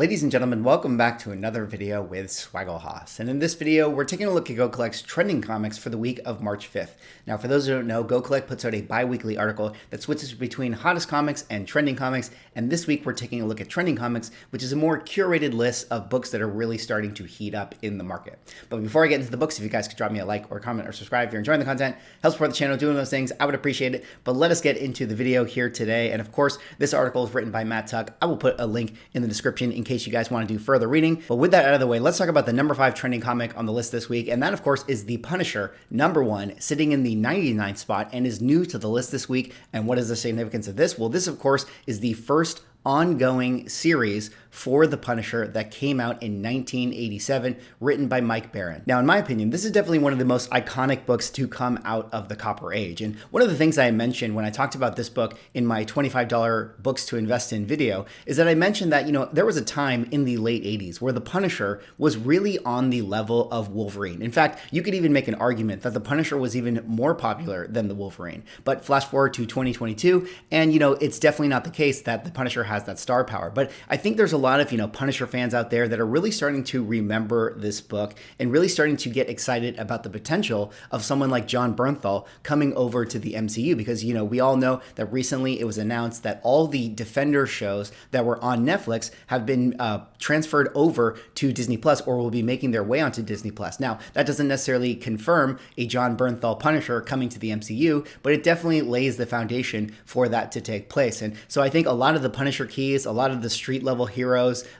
Ladies and gentlemen, welcome back to another video with Swaggle. And in this video, we're taking a look at Go Collect's trending comics for the week of March 5th. Now, for those who don't know, Go Collect puts out a bi-weekly article that switches between hottest comics and trending comics. And this week, we're taking a look at trending comics, which is a more curated list of books that are really starting to heat up in the market. But before I get into the books, if you guys could drop me a like or comment or subscribe if you're enjoying the content, help support the channel doing those things, I would appreciate it. But let us get into the video here today. And of course, this article is written by Matt Tuck. I will put a link in the description in case you guys want to do further reading. But with that out of the way, let's talk about the number 5 trending comic on the list this week. And that, of course, is The Punisher, number 1, sitting in the 99th spot and is new to the list this week. And what is the significance of this? Well, this, of course, is the first ongoing series for The Punisher that came out in 1987, written by Mike Baron. Now, in my opinion, this is definitely one of the most iconic books to come out of the Copper Age. And one of the things I mentioned when I talked about this book in my $25 books to invest in video is that I mentioned that, there was a time in the late 80s where The Punisher was really on the level of Wolverine. In fact, you could even make an argument that The Punisher was even more popular than the Wolverine. But flash forward to 2022, and, it's definitely not the case that The Punisher has that star power. But I think there's a lot of, Punisher fans out there that are really starting to remember this book and really starting to get excited about the potential of someone like Jon Bernthal coming over to the MCU because, we all know that recently it was announced that all the Defender shows that were on Netflix have been transferred over to Disney Plus or will be making their way onto Disney Plus. Now, that doesn't necessarily confirm a Jon Bernthal Punisher coming to the MCU, but it definitely lays the foundation for that to take place. And so I think a lot of the Punisher keys, a lot of the street level heroes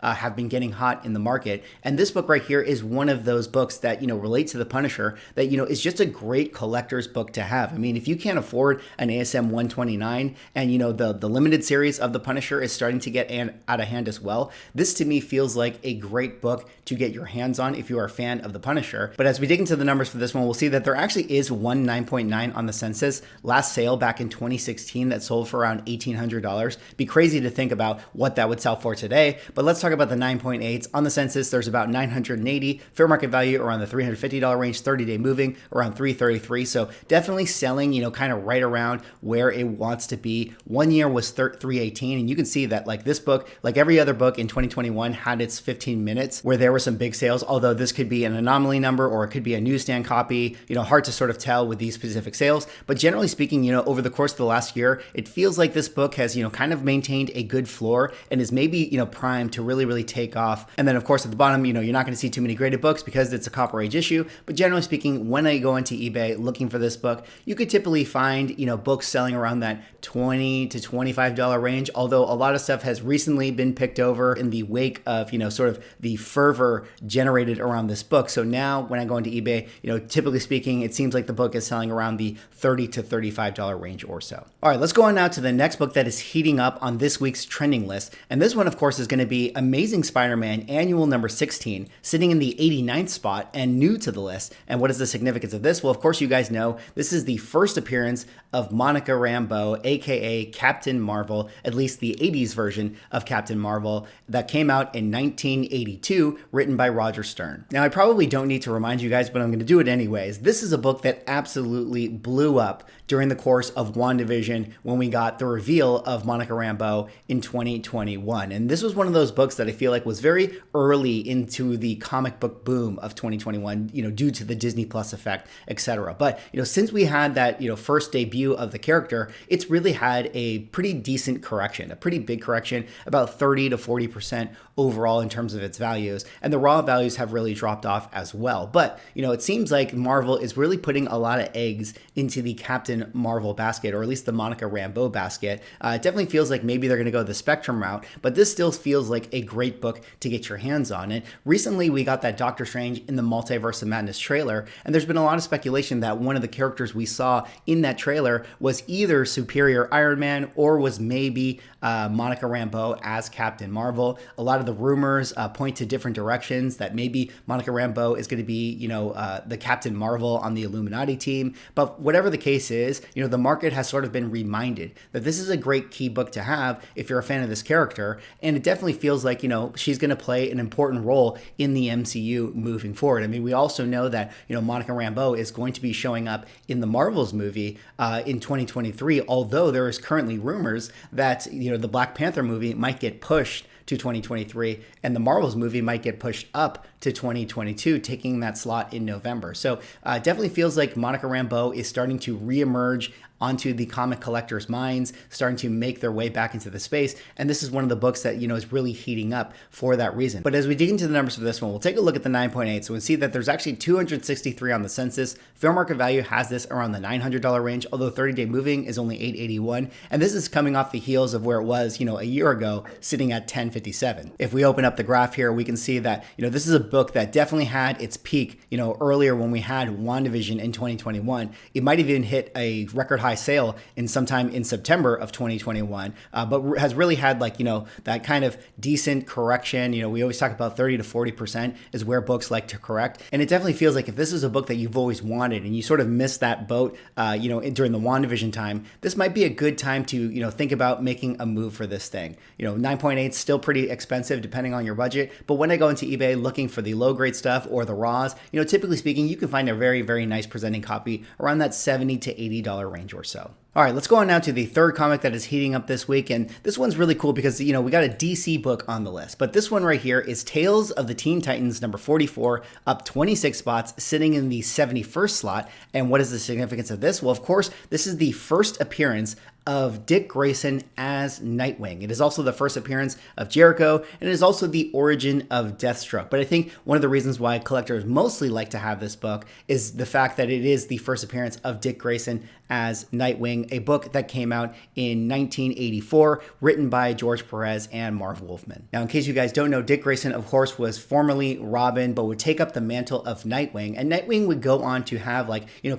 have been getting hot in the market. And this book right here is one of those books that, relate to the Punisher that, is just a great collector's book to have. I mean, if you can't afford an ASM 129 and, the limited series of the Punisher is starting to get out of hand as well, this to me feels like a great book to get your hands on if you are a fan of the Punisher. But as we dig into the numbers for this one, we'll see that there actually is one 9.9 on the census. Last sale back in 2016 that sold for around $1,800. Be crazy to think about what that would sell for today. But let's talk about the 9.8s. On the census, there's about 980. Fair market value around the $350 range, 30-day moving around $333. So definitely selling, kind of right around where it wants to be. 1 year was $318. And you can see that like this book, like every other book in 2021 had its 15 minutes where there were some big sales, although this could be an anomaly number or it could be a newsstand copy, hard to sort of tell with these specific sales. But generally speaking, over the course of the last year, it feels like this book has, kind of maintained a good floor and is maybe, primed to really take off. And then of course at the bottom, you're not going to see too many graded books because it's a Copper Age issue. But generally speaking, when I go into eBay looking for this book, you could typically find, books selling around that $20 to $25 range. Although a lot of stuff has recently been picked over in the wake of, sort of the fervor generated around this book. So now when I go into eBay, typically speaking, it seems like the book is selling around the $30 to $35 range or so. All right, let's go on now to the next book that is heating up on this week's trending list. And this one, of course, is going to be Amazing Spider-Man Annual number 16, sitting in the 89th spot and new to the list. And what is the significance of this? Well, of course, you guys know this is the first appearance of Monica Rambeau, aka Captain Marvel, at least the 80s version of Captain Marvel, that came out in 1982, written by Roger Stern. Now, I probably don't need to remind you guys, but I'm going to do it anyways. This is a book that absolutely blew up during the course of WandaVision when we got the reveal of Monica Rambeau in 2021. And this was one of those books that I feel like was very early into the comic book boom of 2021, due to the Disney Plus effect, etc. But, since we had that, first debut of the character, it's really had a pretty decent correction, a pretty big correction, about 30 to 40% overall in terms of its values. And the raw values have really dropped off as well. But, it seems like Marvel is really putting a lot of eggs into the Captain Marvel basket, or at least the Monica Rambeau basket. It definitely feels like maybe they're going to go the Spectrum route, but this still feels like a great book to get your hands on. And recently we got that Doctor Strange in the Multiverse of Madness trailer, and there's been a lot of speculation that one of the characters we saw in that trailer was either Superior Iron Man or was maybe Monica Rambeau as Captain Marvel. A lot of the rumors point to different directions, that maybe Monica Rambeau is going to be, the Captain Marvel on the Illuminati team. But whatever the case is, the market has sort of been reminded that this is a great key book to have if you're a fan of this character. And it definitely feels like, she's going to play an important role in the MCU moving forward. I mean, we also know that, Monica Rambeau is going to be showing up in the Marvels movie in 2023, although there is currently rumors that, the Black Panther movie might get pushed to 2023, and the Marvels movie might get pushed up to 2022, taking that slot in November. So definitely feels like Monica Rambeau is starting to reemerge onto the comic collectors' minds, starting to make their way back into the space. And this is one of the books that, is really heating up for that reason. But as we dig into the numbers for this one, we'll take a look at the 9.8. So we'll see that there's actually 263 on the census. Fair market value has this around the $900 range, although 30-day moving is only $881. And this is coming off the heels of where it was, a year ago, sitting at $1057. If we open up the graph here, we can see that, this is a book that definitely had its peak, earlier when we had WandaVision in 2021. It might have even hit a record high sale in sometime in September of 2021, but has really had that kind of decent correction. We always talk about 30 to 40% is where books like to correct. And it definitely feels like if this is a book that you've always wanted and you sort of missed that boat, during the WandaVision time, this might be a good time to, think about making a move for this thing. 9.8 is still pretty expensive depending on your budget. But when I go into eBay looking for the low grade stuff or the raws, typically speaking, you can find a very, very nice presenting copy around that $70 to $80 range or so. All right, let's go on now to the third comic that is heating up this week. And this one's really cool because, we got a DC book on the list. But this one right here is Tales of the Teen Titans, number 44, up 26 spots, sitting in the 71st slot. And what is the significance of this? Well, of course, this is the first appearance of Dick Grayson as Nightwing. It is also the first appearance of Jericho, and it is also the origin of Deathstroke. But I think one of the reasons why collectors mostly like to have this book is the fact that it is the first appearance of Dick Grayson as Nightwing, a book that came out in 1984, written by George Perez and Marv Wolfman. Now, in case you guys don't know, Dick Grayson, of course, was formerly Robin, but would take up the mantle of Nightwing, and Nightwing would go on to have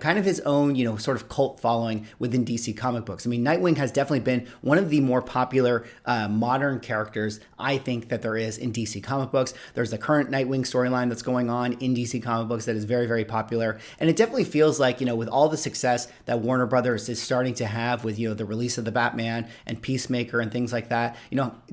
kind of his own, sort of cult following within DC comic books. I mean, Nightwing has definitely been one of the more popular modern characters, I think, that there is in DC comic books. There's the current Nightwing storyline that's going on in DC comic books that is very, very popular, and it definitely feels like, with all the success that Warner Brothers is starting to have with, the release of the Batman and Peacemaker and things like that,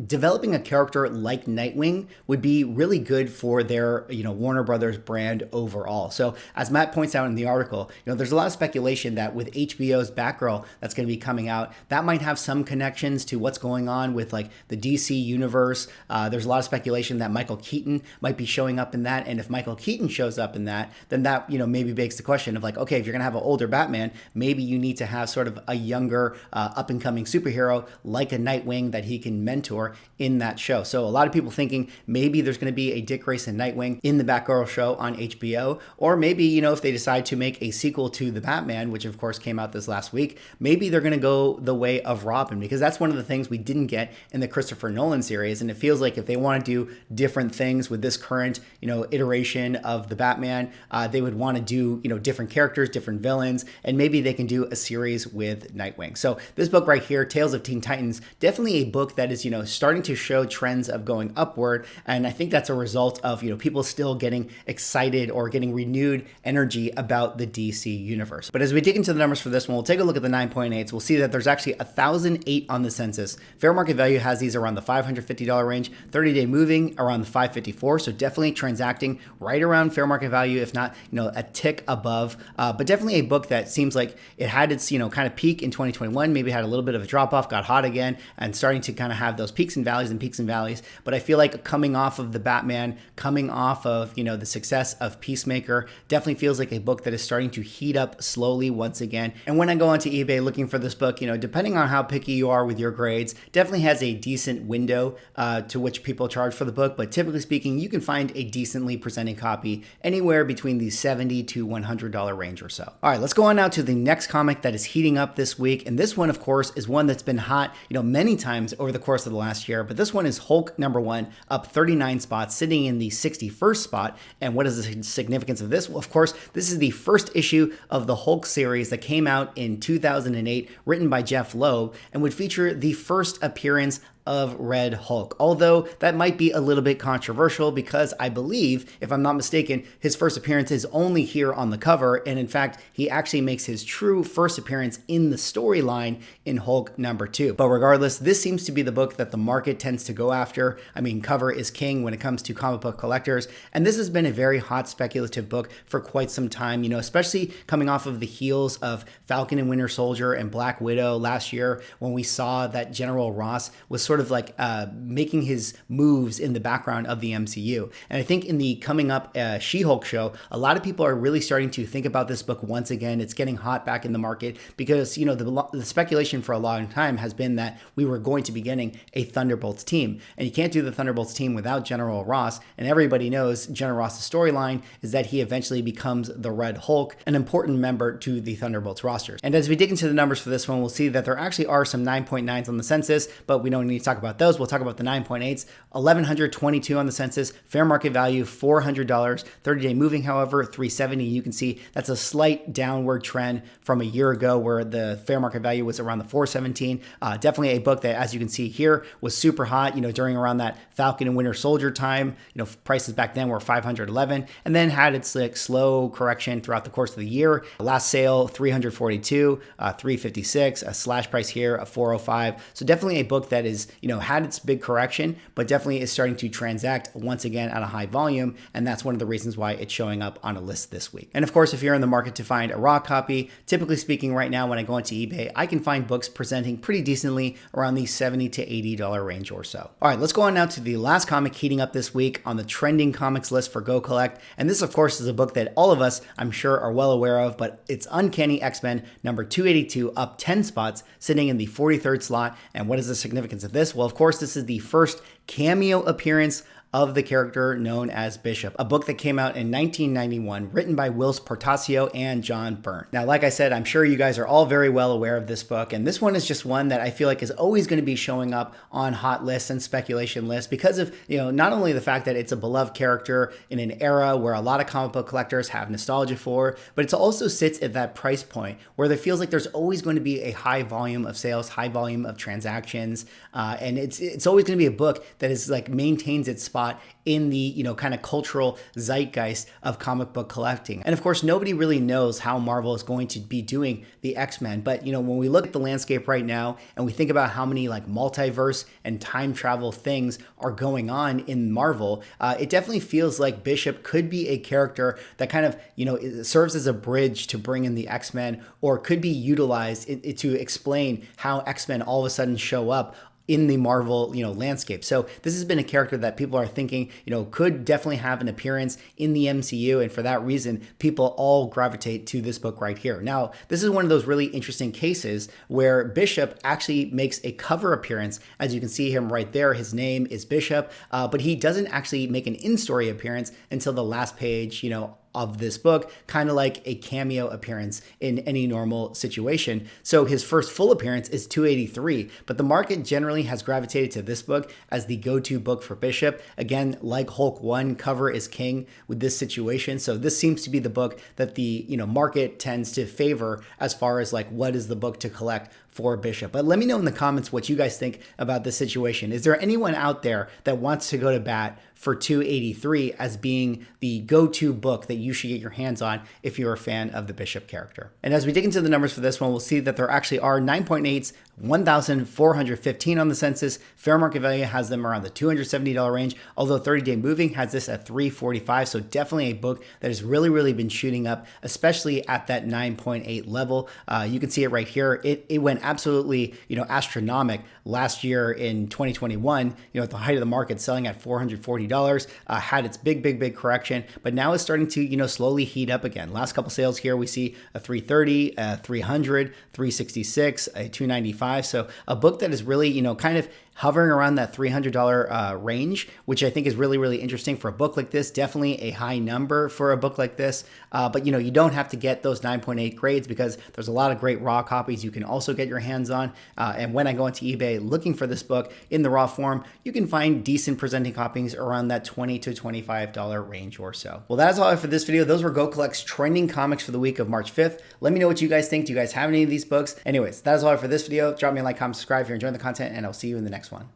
developing a character like Nightwing would be really good for their, Warner Brothers brand overall. So as Matt points out in the article, there's a lot of speculation that with HBO's Batgirl that's going to be coming out, that might have some connections to what's going on with the DC universe. There's a lot of speculation that Michael Keaton might be showing up in that. And if Michael Keaton shows up in that, then that, maybe begs the question of okay, if you're going to have an older Batman, maybe you need to have sort of a younger up and coming superhero like a Nightwing that he can mentor in that show. So a lot of people thinking maybe there's going to be a Dick Grayson Nightwing in the Batgirl show on HBO, or maybe, if they decide to make a sequel to the Batman, which of course came out this last week, maybe they're going to go the way of Robin, because that's one of the things we didn't get in the Christopher Nolan series. And it feels like if they want to do different things with this current, iteration of the Batman, they would want to do, different characters, different villains, and maybe they can do a series with Nightwing. So this book right here, Tales of Teen Titans, definitely a book that is, starting to show trends of going upward. And I think that's a result of, people still getting excited or getting renewed energy about the DC universe. But as we dig into the numbers for this one, we'll take a look at the 9.8s. We'll see that there's actually 1,008 on the census. Fair market value has these around the $550 range, 30-day moving around the $554. So definitely transacting right around fair market value, if not, a tick above. But definitely a book that seems like it had its, kind of peak in 2021, maybe had a little bit of a drop off, got hot again, and starting to kind of have those peaks and valleys and peaks and valleys. But I feel like coming off of the Batman, coming off of, the success of Peacemaker, definitely feels like a book that is starting to heat up slowly once again. And when I go onto eBay looking for this book, depending on how picky you are with your grades, definitely has a decent window to which people charge for the book. But typically speaking, you can find a decently presenting copy anywhere between the $70 to $100 range or so. All right, let's go on now to the next comic that is heating up this week. And this one, of course, is one that's been hot, many times over the course of the last year. But this one is Hulk #1, up 39 spots, sitting in the 61st spot. And what is the significance of this? Well, of course, this is the first issue of the Hulk series that came out in 2008, written by Jeff Loeb, and would feature the first appearance of Red Hulk. Although that might be a little bit controversial because I believe, if I'm not mistaken, his first appearance is only here on the cover. And in fact, he actually makes his true first appearance in the storyline in Hulk #2. But regardless, this seems to be the book that the market tends to go after. I mean, cover is king when it comes to comic book collectors. And this has been a very hot speculative book for quite some time, especially coming off of the heels of Falcon and Winter Soldier and Black Widow last year, when we saw that General Ross was sort sort of like making his moves in the background of the MCU. And I think in the coming up She-Hulk show, a lot of people are really starting to think about this book once again. It's getting hot back in the market because, you know, the speculation for a long time has been that we were going to be getting a Thunderbolts team. And you can't do the Thunderbolts team without General Ross. And everybody knows General Ross's storyline is that he eventually becomes the Red Hulk, an important member to the Thunderbolts roster. And as we dig into the numbers for this one, we'll see that there actually are some 9.9s on the census, but we don't need to talk about those. We'll talk about the 9.8s. 1,122 on the census, fair market value $400, 30-day moving, however, 370. You can see that's a slight downward trend from a year ago where the fair market value was around the 417. Definitely a book that, as you can see here, was super hot, you know, during around that Falcon and Winter Soldier time. You know, prices back then were 511, and then had its like slow correction throughout the course of the year. Last sale 342, 356, a slash price here of 405. So definitely a book that is, you know, had its big correction, but definitely is starting to transact once again at a high volume, and that's one of the reasons why it's showing up on a list this week. And of course, if you're in the market to find a raw copy, typically speaking right now when I go into eBay, I can find books presenting pretty decently around the $70 to $80 range or so. All right, let's go on now to the last comic heating up this week on the trending comics list for Go Collect. And this, of course, is a book that all of us, I'm sure, are well aware of, but it's Uncanny XMen number 282, up 10 spots, sitting in the 43rd slot. And what is the significance of this? Well, of course, this is the first cameo appearance of the character known as Bishop, a book that came out in 1991, written by Whilce Portacio and John Byrne. Now, like I said, I'm sure you guys are all very well aware of this book, and this one is just one that I feel like is always going to be showing up on hot lists and speculation lists because of, you know, not only the fact that it's a beloved character in an era where a lot of comic book collectors have nostalgia for, but it also sits at that price point where it feels like there's always going to be a high volume of sales, high volume of transactions, and it's always going to be a book that is like maintains its spot in the, you know, kind of cultural zeitgeist of comic book collecting. And of course, nobody really knows how Marvel is going to be doing the X-Men. But, you know, when we look at the landscape right now and we think about how many like multiverse and time travel things are going on in Marvel, it definitely feels like Bishop could be a character that kind of, you know, serves as a bridge to bring in the X-Men, or could be utilized to explain how X-Men all of a sudden show up in the Marvel, you know, landscape. So this has been a character that people are thinking, you know, could definitely have an appearance in the MCU. And for that reason, people all gravitate to this book right here. Now, this is one of those really interesting cases where Bishop actually makes a cover appearance. As you can see him right there, his name is Bishop, but he doesn't actually make an in-story appearance until the last page, you know, of this book, kind of like a cameo appearance in any normal situation. So his first full appearance is 283, but the market generally has gravitated to this book as the go-to book for Bishop. Again, like Hulk 1, cover is king with this situation. So this seems to be the book that the, you know, market tends to favor as far as like what is the book to collect for Bishop. But let me know in the comments what you guys think about this situation. Is there anyone out there that wants to go to bat for 283 as being the go-to book that you should get your hands on if you're a fan of the Bishop character? And as we dig into the numbers for this one, we'll see that there actually are 9.8s, 1,415 on the census. Fair market value has them around the $270 range, although 30-day moving has this at 345. So definitely a book that has really been shooting up, especially at that 9.8 level. You can see it right here. It went absolutely, you know, astronomical last year in 2021, you know, at the height of the market, selling at $440, had its big correction, but now it's starting to, you know, slowly heat up again. Last couple sales here, we see a 330, a 300, 366, a 295. So a book that is really, you know, kind of hovering around that $300 range, which I think is really interesting for a book like this. Definitely a high number for a book like this. But, you know, you don't have to get those 9.8 grades because there's a lot of great raw copies you can also get your hands on. And when I go into eBay looking for this book in the raw form, you can find decent presenting copies around that $20 to $25 range or so. Well, that is all I have for this video. Those were Go Collect's trending comics for the week of March 5th. Let me know what you guys think. Do you guys have any of these books? Anyways, that is all I have for this video. Drop me a like, comment, subscribe if you're enjoying the content, and I'll see you in the next one.